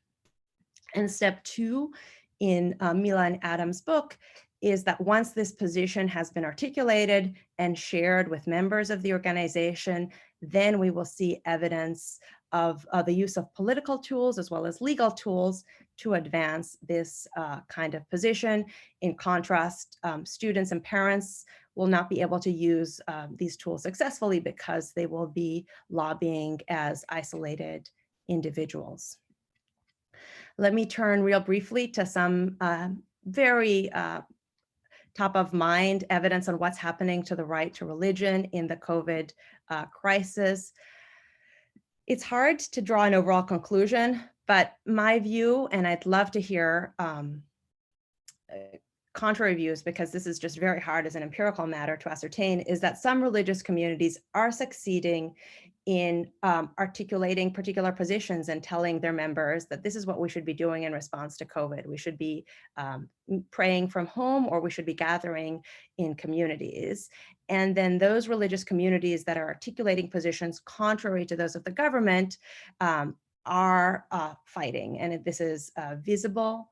And step two in Mila and Adam's book is that once this position has been articulated and shared with members of the organization, then we will see evidence of the use of political tools as well as legal tools to advance this kind of position. In contrast, students and parents will not be able to use these tools successfully because they will be lobbying as isolated individuals. Let me turn real briefly to some very top of mind evidence on what's happening to the right to religion in the COVID crisis. It's hard to draw an overall conclusion, but my view, and I'd love to hear contrary views, because this is just very hard as an empirical matter to ascertain, is that some religious communities are succeeding in articulating particular positions and telling their members that this is what we should be doing in response to COVID. We should be praying from home, or we should be gathering in communities. And then those religious communities that are articulating positions contrary to those of the government are fighting. And this is visible.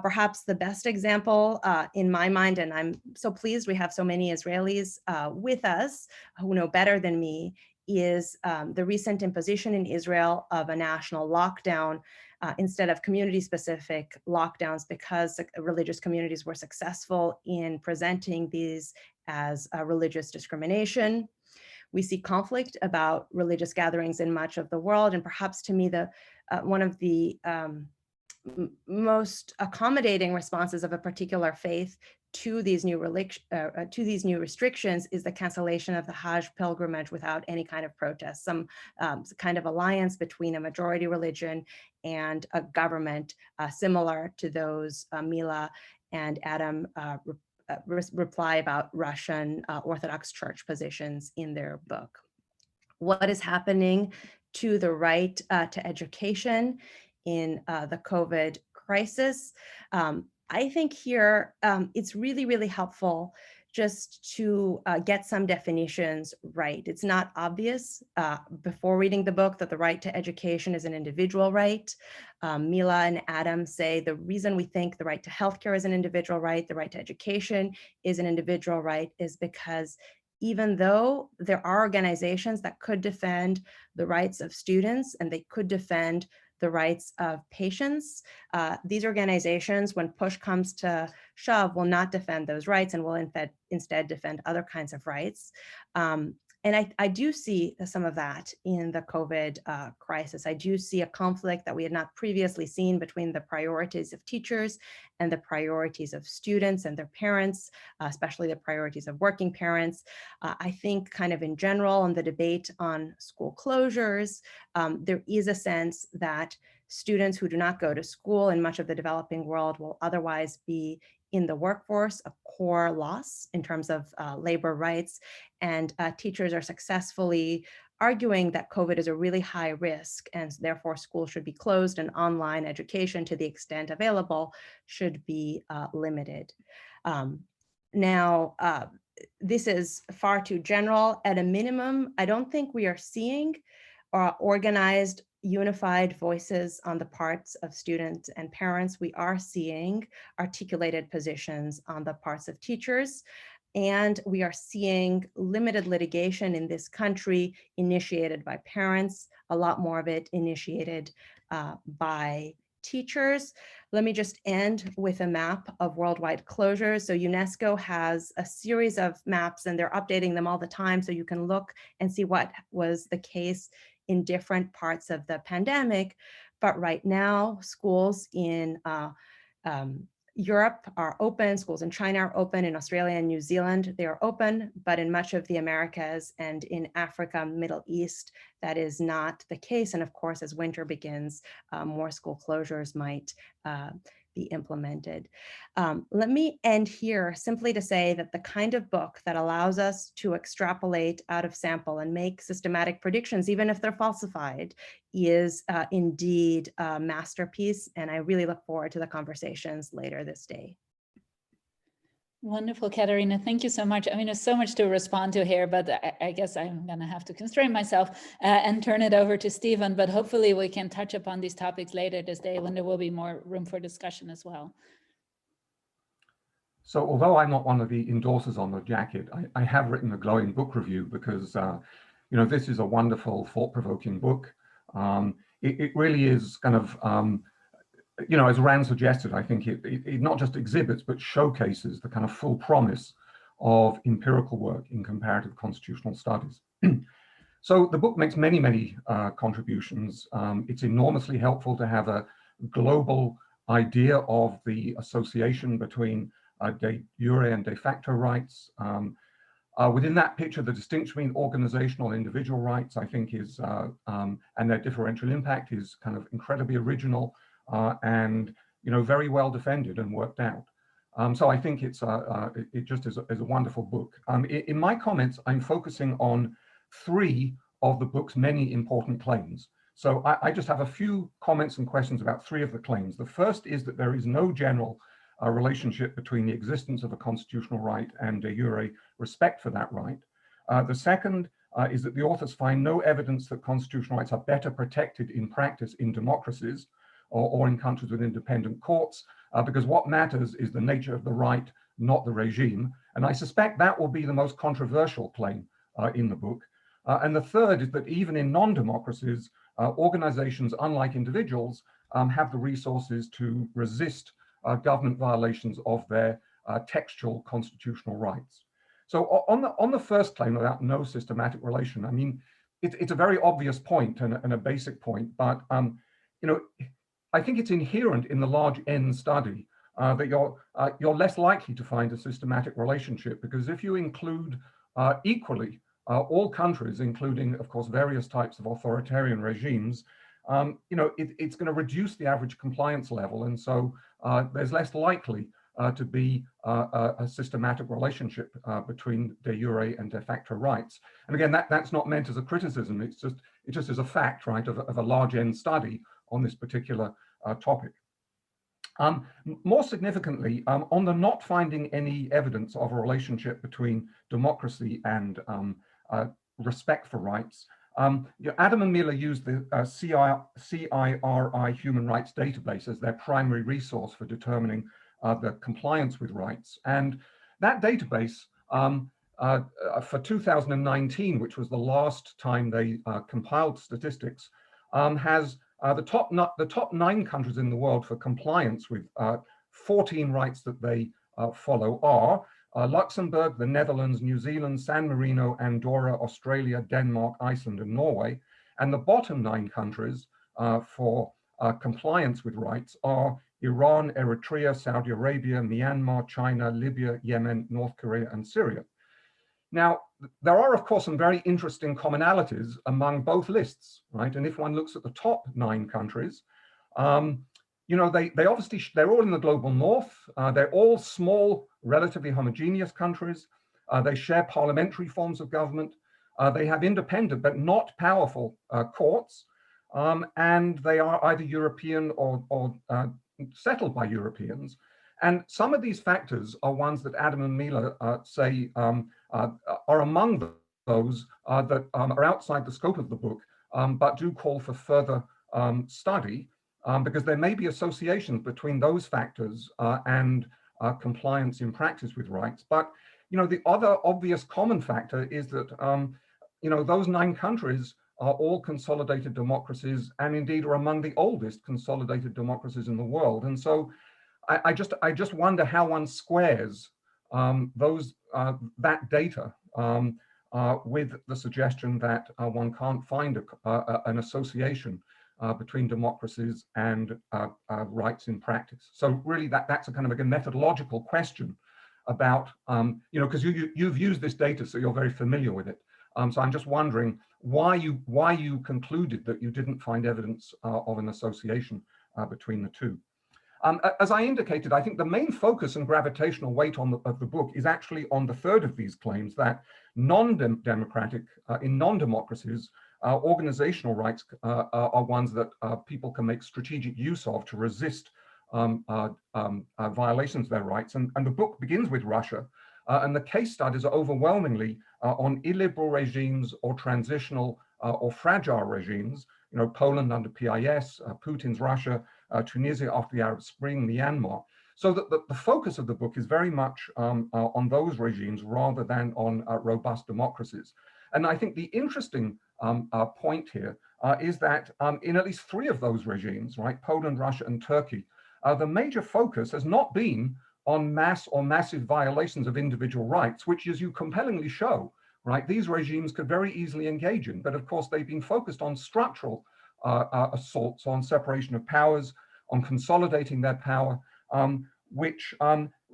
Perhaps the best example in my mind, and I'm so pleased we have so many Israelis with us who know better than me, is the recent imposition in Israel of a national lockdown instead of community-specific lockdowns, because religious communities were successful in presenting these as religious discrimination. We see conflict about religious gatherings in much of the world, and perhaps to me, one of the most accommodating responses of a particular faith to these new restrictions is the cancellation of the Hajj pilgrimage without any kind of protest, some kind of alliance between a majority religion and a government, similar to those Mila and Adam reply about Russian Orthodox Church positions in their book. What is happening to the right to education in the COVID crisis? I think here it's really, really helpful just to get some definitions right. It's not obvious before reading the book that the right to education is an individual right. Mila and Adam say the reason we think the right to healthcare is an individual right, the right to education is an individual right, is because even though there are organizations that could defend the rights of students and they could defend the rights of patients, these organizations, when push comes to shove, will not defend those rights and will instead defend other kinds of rights. And I do see some of that in the COVID crisis. I do see a conflict that we had not previously seen between the priorities of teachers and the priorities of students and their parents, especially the priorities of working parents. I think kind of in general on the debate on school closures, there is a sense that students who do not go to school in much of the developing world will otherwise be in the workforce, a core loss in terms of labor rights. And teachers are successfully arguing that COVID is a really high risk and therefore schools should be closed and online education, to the extent available, should be limited. Now, this is far too general. At a minimum, I don't think we are seeing organized, unified voices on the parts of students and parents. We are seeing articulated positions on the parts of teachers, and we are seeing limited litigation in this country initiated by parents, a lot more of it initiated by teachers. Let me just end with a map of worldwide closures. So UNESCO has a series of maps and they're updating them all the time, so you can look and see what was the case in different parts of the pandemic. But right now, schools in Europe are open, schools in China are open, in Australia and New Zealand, they are open, but in much of the Americas and in Africa, Middle East, that is not the case. And of course, as winter begins, more school closures might be implemented. Let me end here simply to say that the kind of book that allows us to extrapolate out of sample and make systematic predictions, even if they're falsified, is indeed a masterpiece. And I really look forward to the conversations later this day. Wonderful, Katerina. Thank you so much. I mean, there's so much to respond to here, but I guess I'm going to have to constrain myself and turn it over to Stephen. But hopefully we can touch upon these topics later this day when there will be more room for discussion as well. So although I'm not one of the endorsers on the jacket, I have written a glowing book review because, you know, this is a wonderful, thought-provoking book. It really is kind of, you know, as Rand suggested, I think it not just exhibits, but showcases the kind of full promise of empirical work in comparative constitutional studies. So the book makes many, many contributions. It's enormously helpful to have a global idea of the association between de jure and de facto rights. Within that picture, the distinction between organizational and individual rights, I think, is, and their differential impact is kind of incredibly original and, you know, very well defended and worked out. So I think it's it just is a wonderful book. In my comments, I'm focusing on 3 of the book's many important claims. So I just have a few comments and questions about 3 of the claims. The first is that there is no general relationship between the existence of a constitutional right and de jure respect for that right. The second is that the authors find no evidence that constitutional rights are better protected in practice in democracies or in countries with independent courts, because what matters is the nature of the right, not the regime. And I suspect that will be the most controversial claim in the book. And the third is that even in non-democracies, organizations, unlike individuals, have the resources to resist government violations of their textual constitutional rights. So on the first claim about no systematic relation, I mean, it's a very obvious point and a basic point, but you know, I think it's inherent in the large N study that you're less likely to find a systematic relationship, because if you include equally all countries, including, of course, various types of authoritarian regimes, you know, it's going to reduce the average compliance level, and so there's less likely to be a systematic relationship between de jure and de facto rights. And again, that's not meant as a criticism. It just is a fact, right, of a large N study on this particular topic. More significantly, on the not finding any evidence of a relationship between democracy and respect for rights, Adam and Mila used the CIRI Human Rights Database as their primary resource for determining the compliance with rights. And that database for 2019, which was the last time they compiled statistics, has the top 9 countries in the world for compliance with 14 rights that they follow are Luxembourg, the Netherlands, New Zealand, San Marino, Andorra, Australia, Denmark, Iceland, and Norway. And the bottom 9 countries for compliance with rights are Iran, Eritrea, Saudi Arabia, Myanmar, China, Libya, Yemen, North Korea, and Syria. Now, there are, of course, some very interesting commonalities among both lists, right? And if one looks at the top 9 countries, you know, they obviously, they're all in the global north. They're all small, relatively homogeneous countries. They share parliamentary forms of government. They have independent but not powerful courts. And they are either European or settled by Europeans. And some of these factors are ones that Adam and Mila say are among those that are outside the scope of the book, but do call for further study, because there may be associations between those factors and compliance in practice with rights. But, you know, the other obvious common factor is that, you know, those 9 countries are all consolidated democracies, and indeed are among the oldest consolidated democracies in the world. And so I just wonder how one squares that data with the suggestion that one can't find an association between democracies and rights in practice. So really, that's a kind of a methodological question about, you know, because you've used this data, so you're very familiar with it. So I'm just wondering why you concluded that you didn't find evidence of an association between the two. As I indicated, I think the main focus and gravitational weight of the book is actually on the third of these claims, that non-democratic, in non-democracies, organizational rights are ones that people can make strategic use of to resist violations of their rights. And the book begins with Russia, and the case studies are overwhelmingly on illiberal regimes or transitional or fragile regimes, you know, Poland under PIS, Putin's Russia, Tunisia after the Arab Spring, Myanmar. So that the focus of the book is very much on those regimes rather than on robust democracies. And I think the interesting point here is that in at least 3 of those regimes, right, Poland, Russia, and Turkey, the major focus has not been on mass or massive violations of individual rights, which, as you compellingly show, right, these regimes could very easily engage in. But of course, they've been focused on structural assaults on separation of powers, on consolidating their power, which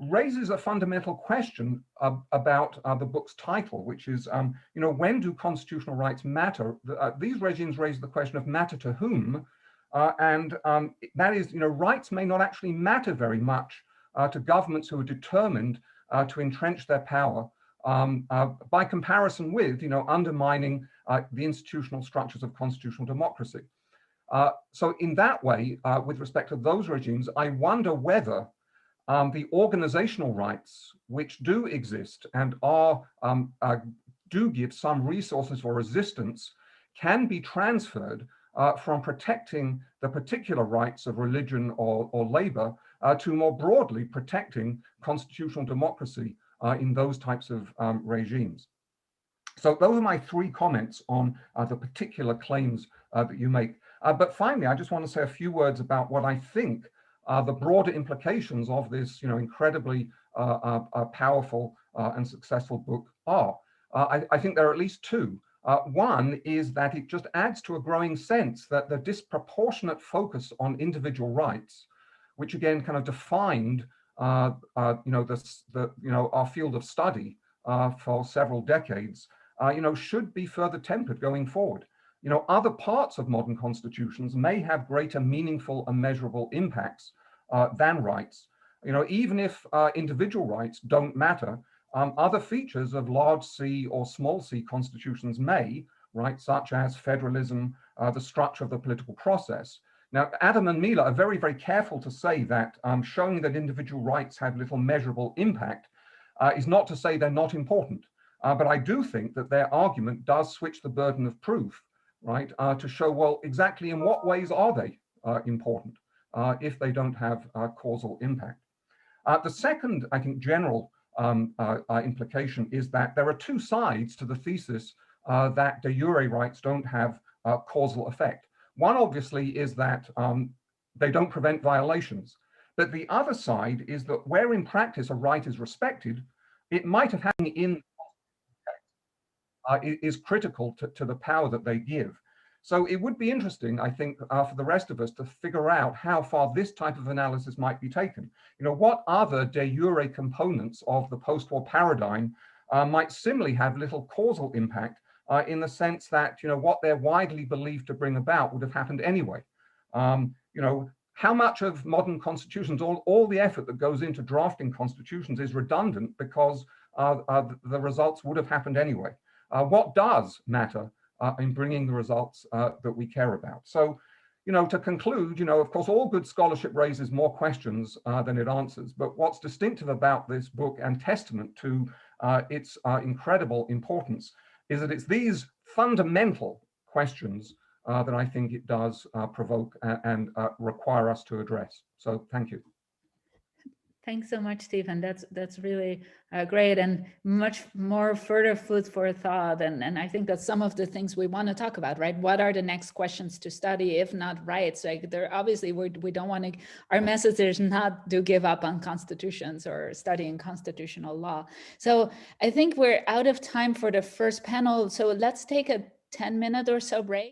raises a fundamental question about the book's title, which is, you know, when do constitutional rights matter? These regimes raise the question of matter to whom, and that is, you know, rights may not actually matter very much to governments who are determined to entrench their power by comparison with, you know, undermining the institutional structures of constitutional democracy. So in that way, with respect to those regimes, I wonder whether the organizational rights which do exist and do give some resources for resistance can be transferred from protecting the particular rights of religion or labor to more broadly protecting constitutional democracy in those types of regimes. So those are my 3 comments on the particular claims that you make. But finally, I just want to say a few words about what I think the broader implications of this, you know, incredibly powerful and successful book are. I think there are at least 2. One is that it just adds to a growing sense that the disproportionate focus on individual rights, which again kind of defined, you know, our field of study for several decades, you know, should be further tempered going forward. You know, other parts of modern constitutions may have greater meaningful and measurable impacts than rights. You know, even if individual rights don't matter, other features of large C or small c constitutions may, right, such as federalism, the structure of the political process. Now, Adam and Mila are very, very careful to say that showing that individual rights have little measurable impact is not to say they're not important. But I do think that their argument does switch the burden of proof, right, to show, well, exactly in what ways are they important if they don't have causal impact. The second, I think, general implication is that there are 2 sides to the thesis that de jure rights don't have causal effect. One, obviously, is that they don't prevent violations. But the other side is that where in practice a right is respected, it might have had in is critical to the power that they give. So it would be interesting, I think, for the rest of us to figure out how far this type of analysis might be taken. You know, what other de jure components of the post-war paradigm might similarly have little causal impact in the sense that, you know, what they're widely believed to bring about would have happened anyway. You know, how much of modern constitutions, all the effort that goes into drafting constitutions is redundant because the results would have happened anyway. What does matter in bringing the results that we care about? So, you know, to conclude, you know, of course, all good scholarship raises more questions than it answers. But what's distinctive about this book and testament to its incredible importance is that it's these fundamental questions that I think it does provoke and require us to address. So thank you. Thanks so much, Stephen. That's really great and much more further food for thought. And I think that's some of the things we want to talk about, right? What are the next questions to study, if not rights? Like there, obviously, we don't want to, our message is not to give up on constitutions or studying constitutional law. So I think we're out of time for the first panel. So let's take a 10-minute or so break.